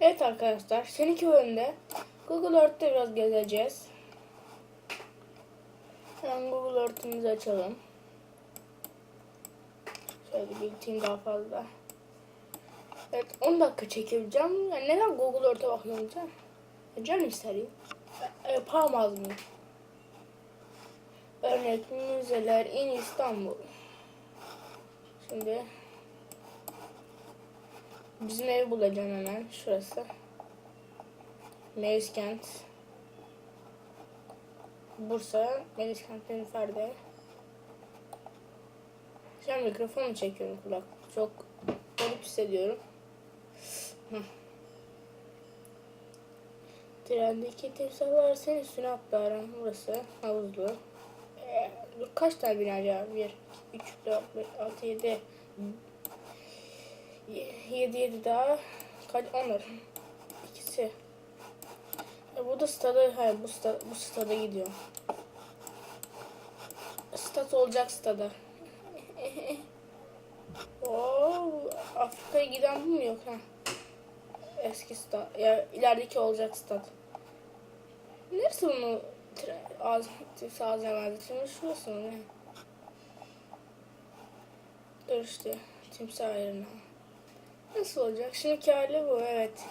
Evet arkadaşlar, seninki bölümde Google Earth'te biraz gezeceğiz. Hemen Google Earth'imizi açalım. Şöyle büyüteyim daha fazla. Evet, 10 dakika çekebileceğim. Yani neden Google Earth'e bakıyorum canım? Canım isterim. Yapamaz mıyım? Örnek müzeler in İstanbul. Şimdi bizim evi bulacağım hemen. Şurası. Meriskent. Bursa. Meriskent Nilüfer'de. Şu an mikrofonu çekiyorum kulak. Çok garip hissediyorum. Trendeki timsahlar senin üstüne atlarım. Burası havuzlu. Kaç tane bina acaba? 1, 2, 3, 4, 5, 6, 7. 7 daha. Kaç? 10'lar. İkisi. Bu da stada. Hayır, bu stada gidiyor. Stat olacak stada. Afrika'ya giden bu mu yok ha? Eski stat. Ya ilerideki olacak stat. Neresi bunu timsah ağzına verdi? Şimdi şurası mı ne? Dur işte. Timsah yerine. Nasıl olacak? Şimdiki hali bu, evet.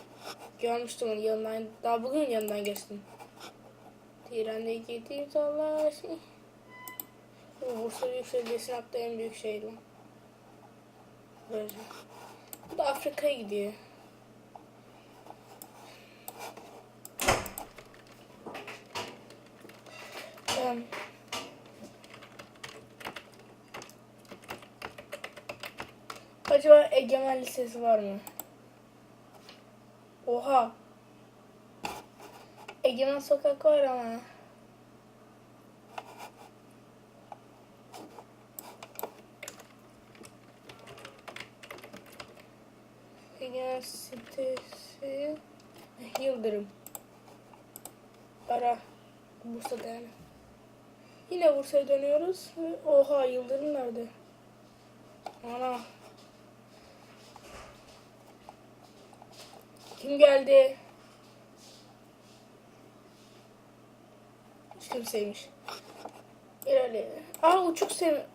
Görmüştüm onu yanından. Daha bugün yanından geçtim. Trendeki timsahlar. Bu Bursa Büyük Belediyesi'nin hatta en büyük şehri. Böyle. Bu da Afrika'ya gidiyor. Acaba Egemen Lisesi var mı? Oha. Egemen Sokak var ama. Egemen sitesi. Yıldırım. Ara. Bursa'da yani. Yine Bursa'ya dönüyoruz. Oha, Yıldırım nerede? Ana. Kim geldi? Hiç kimseymiş. İlerleyelim.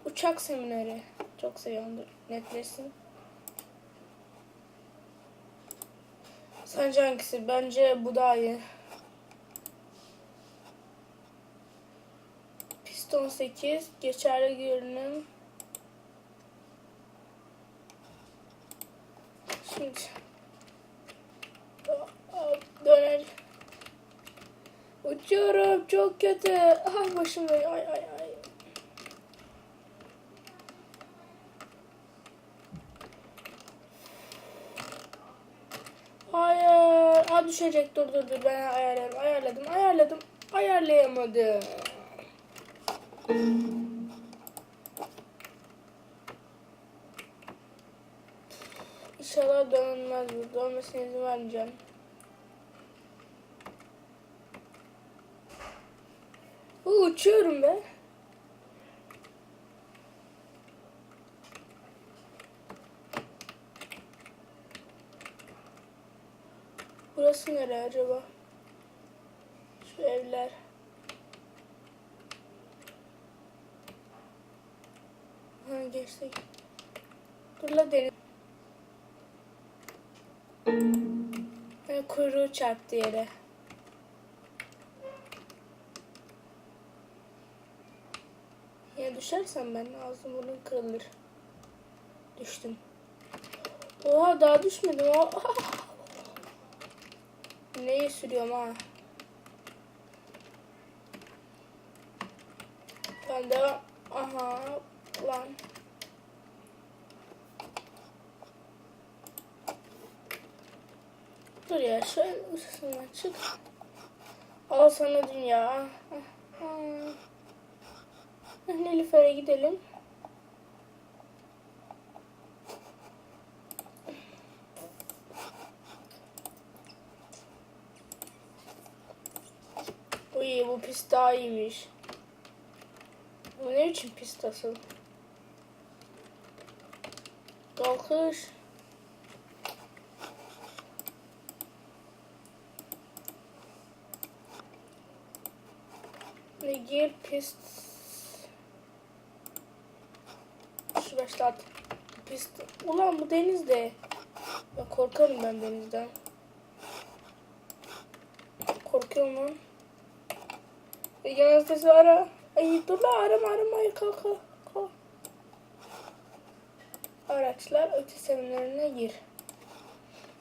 Uçak semineri. Çok seviyordur. Netleşsin. Sence hangisi? Bence bu daha iyi. Piston 8. Geçerli görünüm. Şimdi döner. Uçuyorum, çok kötü. Ay başım dönüyor. Ay. Hayır. Düşecek. Dur. Ben ayarladım. Ayarlayamadım. İnşallah dönmez bu. Dönmesine izin vermeyeceğim. Uçuyorum be. Burası nereye acaba? Şu evler. Ha, geçtik. Dur la deniz. Kuyruğu çarptı yere. Ya düşersem ben ağzım burnum kırılır. Düştüm. Oha, daha düşmedim. Neyi sürüyorum ha? Ben de aha lan. Dur ya, şöyle ısısından çık. Al sana dünya. Nilüfer'e gidelim. Uy, bu pist daha iyiymiş. Bu ne biçim pist asıl? Kalkış. Gir pist. Şu başlat. Pist. Ulan bu denizde. Ya korkarım ben denizden. Korkuyorum lan. Ege sesi ara. Ay dur la arama. Ay, kalk. Araçlar öte seviyelerine gir.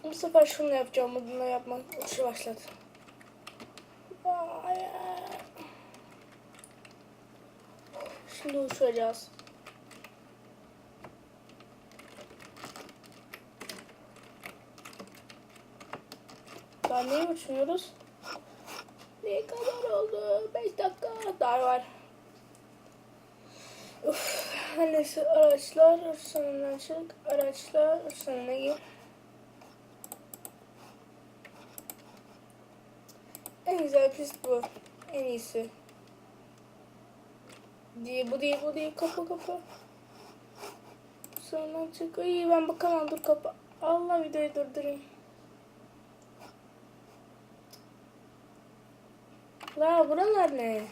Bu sefer şunu yapacağım. Bunu yapmak. Uçuşu başlat. Şimdi uçacağız. Daha neyi uçmuyoruz? Ne kadar oldu? 5 dakika daha var. Neyse araçlar uçuşlarından çık. Araçlar uçuşlarına gir. En güzel pist bu. En iyisi. Bu değil. Kapı. Sonra çık. İyi ben bakamam. Dur kapı. Allah videoyu durdurayım. La buralar ne?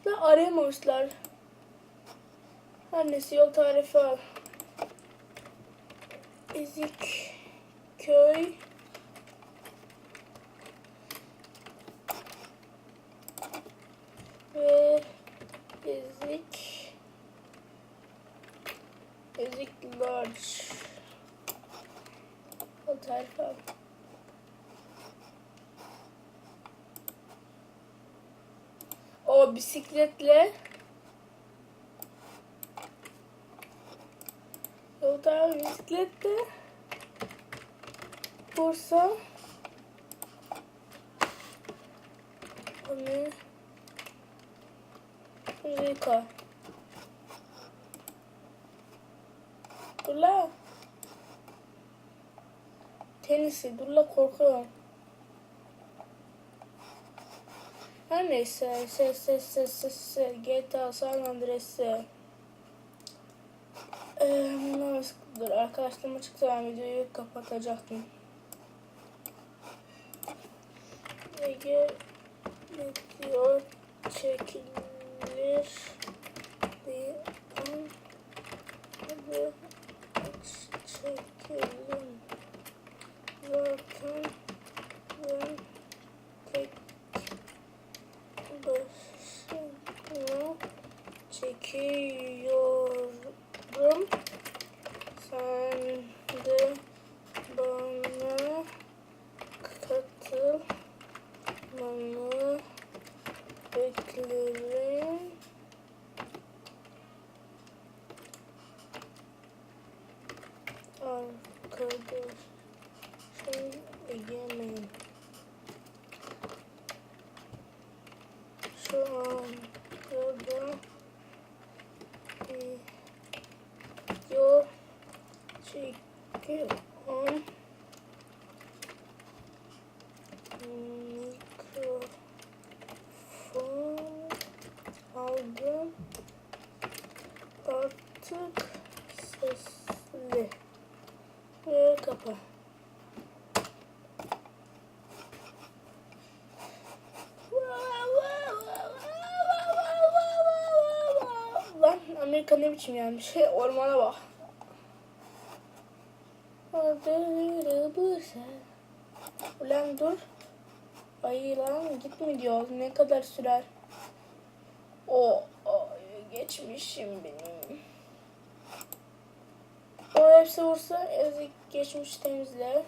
Da arayamamışlar. Her neyse yol tarifi al. Ezikköy. Ve Ezik Large. Yol tarifi al. O bisikletle yolda bisikletle Bursa Amerika. Dur la. Tenisi. Dur la korkuyorum. Her neyse. GTA San Andreas'e. Dur arkadaşlarıma çıktı, ben videoyu kapatacaktım. Ege video çekilir diye hadi çekelim. Zaten ben tek başına çekiyorum. Sen de bana katılmanı beklerim. Arkadaşım Egemen. Şu anda video çekiyorum. Mikrofon aldım. Artık sesli. Ve kapa. Lan Amerika ne biçim gelmiş? Ormana bak. Ulan dur. Ay lan gitme diyor. Ne kadar sürer? Geçmişim benim. O hepsi vursa ezik geçmiş temizle.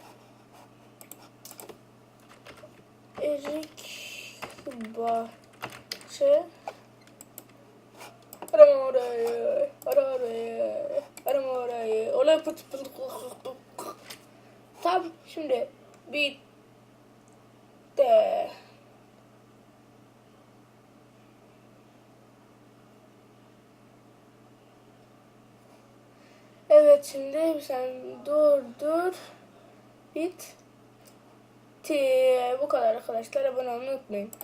Erik bahçe. Arama orayı. Olay pıt. Tam şimdi bitti. Evet şimdi sen dur. Bitti. Bu kadar arkadaşlar. Abone olmayı unutmayın.